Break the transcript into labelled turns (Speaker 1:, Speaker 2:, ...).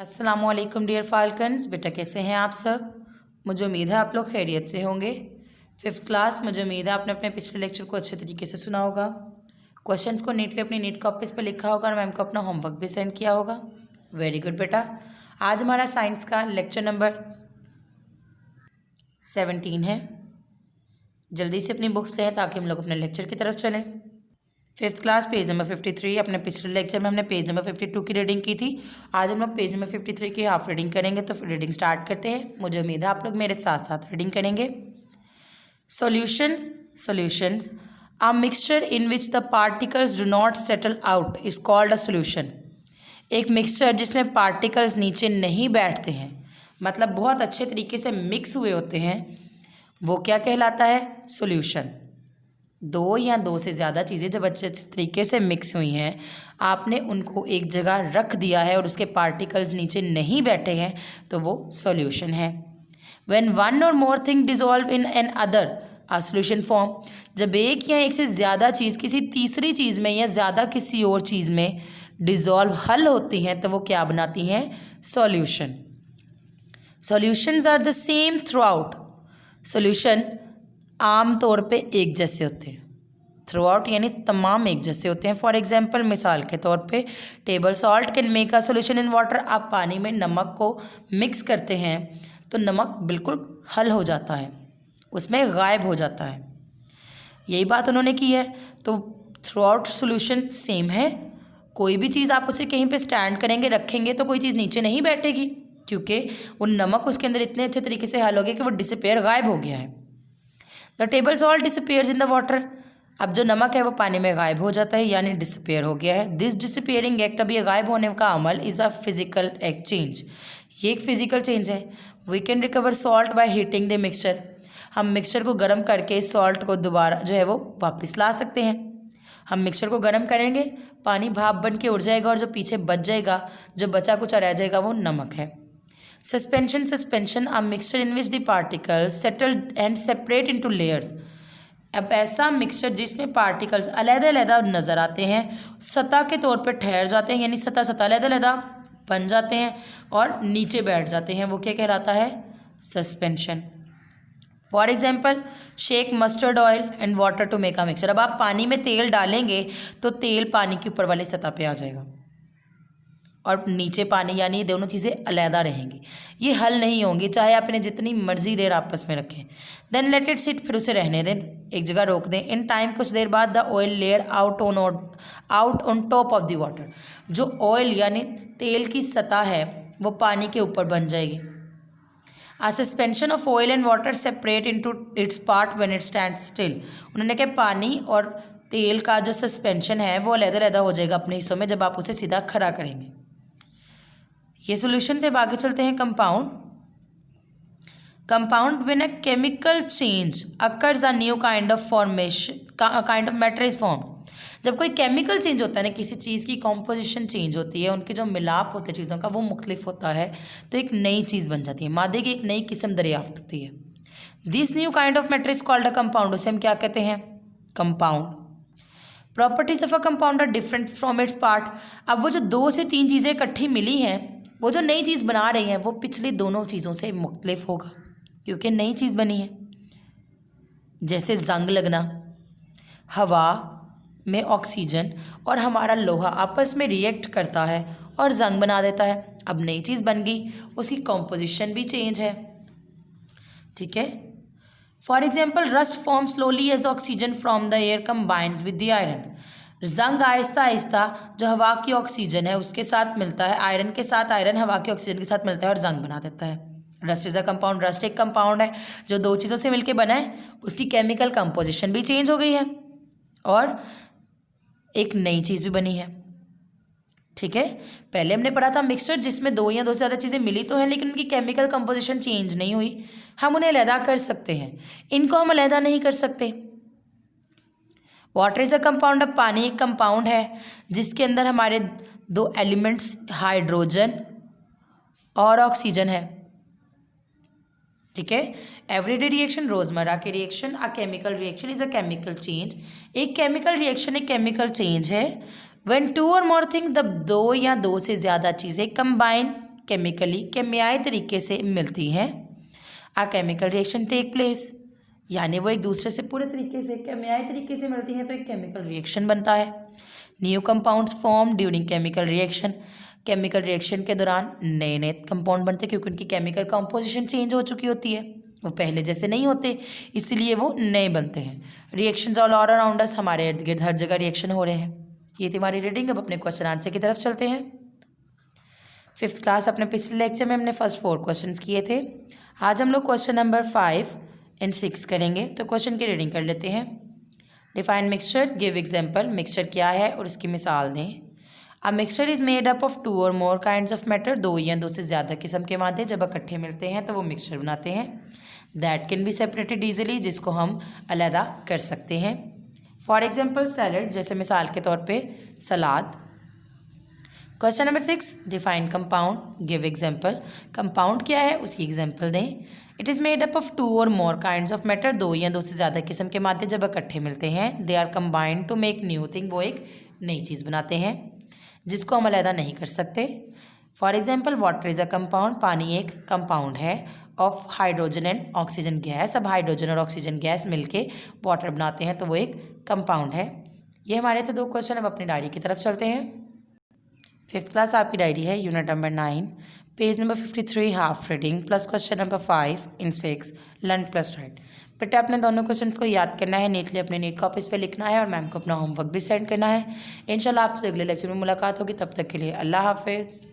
Speaker 1: अस्सलामुअलैकुम dear falcons. बेटा कैसे हैं आप सब। मुझे उम्मीद है आप लोग खैरियत से होंगे। फिफ्थ क्लास, मुझे उम्मीद है आपने अपने पिछले लेक्चर को अच्छे तरीके से सुना होगा, क्वेश्चंस को नीटली अपनी नीट कॉपीज़ पर लिखा होगा और मैम को अपना होमवर्क भी सेंड किया होगा। वेरी गुड बेटा। आज हमारा साइंस का लेक्चर नंबर 17 है। जल्दी से अपनी बुक्स लें ताकि हम लोग अपने लेक्चर की तरफ चलें। Fifth class, page number 53। अपने पिछले लेक्चर में हमने पेज नंबर 52 की रीडिंग की थी। आज हम लोग पेज नंबर 53 की हाफ रीडिंग करेंगे। तो फिर रीडिंग स्टार्ट करते हैं। मुझे उम्मीद है आप लोग मेरे साथ साथ रीडिंग करेंगे। Solutions a mixture in which the particles do not settle out is called a solution. एक मिक्सचर जिसमें पार्टिकल्स नीचे नहीं बैठते हैं, मतलब बहुत अच्छे तरीके से मिक्स हुए होते हैं, वो क्या कहलाता है? सॉल्यूशन। दो या दो से ज़्यादा चीज़ें जब अच्छे तरीके से मिक्स हुई हैं, आपने उनको एक जगह रख दिया है और उसके पार्टिकल्स नीचे नहीं बैठे हैं, तो वो सॉल्यूशन है। When one or more thing dissolve in another a solution form. जब एक या एक से ज़्यादा चीज़ किसी तीसरी चीज़ में या ज़्यादा किसी और चीज़ में डिजॉल्व हल होती हैं, तो वो क्या बनाती हैं? Solution. Solutions are the same throughout. Solution आम तौर पे एक जैसे होते हैं। थ्रू आउट यानी तमाम एक जैसे होते हैं। फॉर एग्जाम्पल, मिसाल के तौर पे, table salt can make a solution in water. आप पानी में नमक को मिक्स करते हैं तो नमक बिल्कुल हल हो जाता है, उसमें गायब हो जाता है। यही बात उन्होंने की है। तो थ्रू आउट सोल्यूशन सेम है। कोई भी चीज़ आप उसे कहीं पे स्टैंड करेंगे, रखेंगे, तो कोई चीज़ नीचे नहीं बैठेगी, क्योंकि वो नमक उसके अंदर इतने अच्छे तरीके से हल हो गया कि वो डिसअपेयर, गायब हो गया है। The table salt disappears in the water. अब जो नमक है वो पानी में गायब हो जाता है, यानी डिसअपेयर हो गया है। दिस डिसअपेयरिंग एक्ट, अब ये गायब होने का अमल, is a physical act change. ये एक फिजिकल चेंज है। We can recover salt by heating the mixture. हम मिक्सचर को गर्म करके सॉल्ट को दोबारा जो है वो वापस ला सकते हैं। हम मिक्सचर को गर्म करेंगे, पानी भाप बन के उड़ जाएगा और जो पीछे बच जाएगा, जो बचा कुछ रह जाएगा, वो नमक है। Suspension a mixture in which the particles settled and separate into layers. अब ऐसा मिक्सचर जिसमें पार्टिकल्स अलग-अलग नज़र आते हैं, सतह के तौर पर ठहर जाते हैं, यानी सतह अलग-अलग बन जाते हैं और नीचे बैठ जाते हैं, वो क्या कहलाता है? Suspension. For example, shake mustard oil and water to make a mixture. अब आप पानी में तेल डालेंगे तो तेल पानी के ऊपर वाली सतह पे आ जाएगा और नीचे पानी, यानी ये दोनों चीज़ें अलहदा रहेंगी, ये हल नहीं होंगी, चाहे आप इन्हें जितनी मर्जी देर आपस में रखें। देन लेट इट सिट, फिर उसे रहने दें, एक जगह रोक दें। इन टाइम, कुछ देर बाद, the oil layer out on top of the water. जो ऑयल यानी तेल की सतह है वो पानी के ऊपर बन जाएगी। A suspension of oil and water separate into its part when it stand still. उन्होंने कहा पानी और तेल का जो सस्पेंशन है वो अलग-अलग हो जाएगा अपने हिस्सों में जब आप उसे सीधा खड़ा करेंगे। ये सॉल्यूशन थे। आगे चलते हैं। Compound when a chemical change occurs a new kind of formation, kind of matter is form. जब कोई केमिकल चेंज होता है ना, किसी चीज़ की कॉम्पोजिशन चेंज होती है, उनके जो मिलाप होते हैं चीज़ों का वो मुख्तलिफ होता है, तो एक नई चीज़ बन जाती है, मादे की एक नई किस्म दरियाफ्त होती है। This new kind of matter is called a compound. उसे हम क्या कहते हैं? Compound. Properties of a compound are different from its part. अब वो जो दो से तीन चीज़ें इकट्ठी मिली हैं, वो जो नई चीज़ बना रही हैं, वो पिछली दोनों चीज़ों से मुख्तलिफ होगा, क्योंकि नई चीज़ बनी है। जैसे जंग लगना, हवा में ऑक्सीजन और हमारा लोहा आपस में रिएक्ट करता है और जंग बना देता है। अब नई चीज़ बन गई, उसकी कॉम्पोजिशन भी चेंज है। ठीक है। For example, rust form slowly as oxygen from the air combines with the iron. जंग आहिस्ता आहिस्ता जो हवा की ऑक्सीजन है उसके साथ मिलता है, आयरन के साथ, आयरन हवा की ऑक्सीजन के साथ मिलता है और जंग बना देता है। Rust is a compound. Rust एक कंपाउंड है जो दो चीज़ों से मिलकर बना है, उसकी केमिकल कंपोजिशन भी चेंज हो गई है और एक नई चीज़ भी बनी है। ठीक है। पहले हमने पढ़ा था मिक्सचर जिसमें दो या दो से ज़्यादा चीज़ें मिली तो हैं लेकिन उनकी केमिकल कंपोजिशन चेंज नहीं हुई, हम उन्हें अलहदा कर सकते हैं। इनको हम अलहदा नहीं कर सकते। Water is a compound. अब पानी एक कंपाउंड है जिसके अंदर हमारे दो एलिमेंट्स हाइड्रोजन और ऑक्सीजन है। ठीक है। एवरीडे रिएक्शन, रोजमर्रा की reaction. A chemical reaction is a chemical change. एक केमिकल रिएक्शन एक केमिकल चेंज है। व्हेन टू और मोर थिंग, जब दो या दो से ज़्यादा चीज़ें कंबाइन केमिकली केमियाई तरीके से मिलती हैं। आ केमिकल रिएक्शन टेक प्लेस, यानी वो एक दूसरे से पूरे तरीके से केमियाई तरीके से मिलती हैं तो एक केमिकल रिएक्शन बनता है। New compounds form during chemical reaction, chemical reaction के दौरान नए नए कंपाउंड बनते हैं क्योंकि उनकी केमिकल कंपोजिशन चेंज हो चुकी होती है, वो पहले जैसे नहीं होते, इसलिए वो नए बनते हैं। रिएक्शंस ऑल अराउंड अस, हमारे इर्द गिर्द हर जगह रिएक्शन हो रहे हैं। ये थी हमारी रीडिंग। अब अपने क्वेश्चन आंसर की तरफ चलते हैं। 5th क्लास अपने पिछले लेक्चर में हमने फर्स्ट 4 क्वेश्चंस किए थे। आज हम लोग क्वेश्चन नंबर 5 एंड 6 करेंगे। तो क्वेश्चन की रीडिंग कर लेते हैं। Define mixture, give example. Mixture क्या है और इसकी मिसाल दें। A mixture is made up of 2 और मोर काइंड्स ऑफ मैटर, 2 या 2 से ज़्यादा किस्म के मादे जब इकट्ठे मिलते हैं तो वो मिक्सचर बनाते हैं। That can be separated easily, जिसको हम अलहदा कर सकते हैं। फॉर एग्जाम्पल सैलड, जैसे मिसाल के तौर पे सलाद। Question number 6, define compound, give example. Compound क्या है उसकी एग्जाम्पल दें। It is made up of 2 और मोर काइंड्स ऑफ मैटर, 2 या 2 से ज़्यादा किस्म के मादे जब इकट्ठे मिलते हैं। They are combined to make new thing, वो एक नई चीज़ बनाते हैं जिसको हम अलहदा नहीं कर सकते। For example water is a compound, पानी एक कंपाउंड है of hydrogen and oxygen gas. अब हाइड्रोजन और ऑक्सीजन गैस मिलके वाटर बनाते हैं तो वो एक कंपाउंड है। ये हमारे थे 2 क्वेश्चन। अब अपनी डायरी की तरफ चलते हैं। 5th क्लास आपकी डायरी है, unit number 9, page number 53, half reading plus question number 5 इन 6, लर्न प्लस राइट। बेटा अपने दोनों क्वेश्चंस को याद करना है, नीटली अपने नीट कॉपीज़ पे लिखना है और मैम को अपना होमवर्क भी सेंड करना है। इंशाल्लाह आपसे अगले लेक्चर में मुलाकात होगी, तब तक के लिए अल्लाह हाफिज़।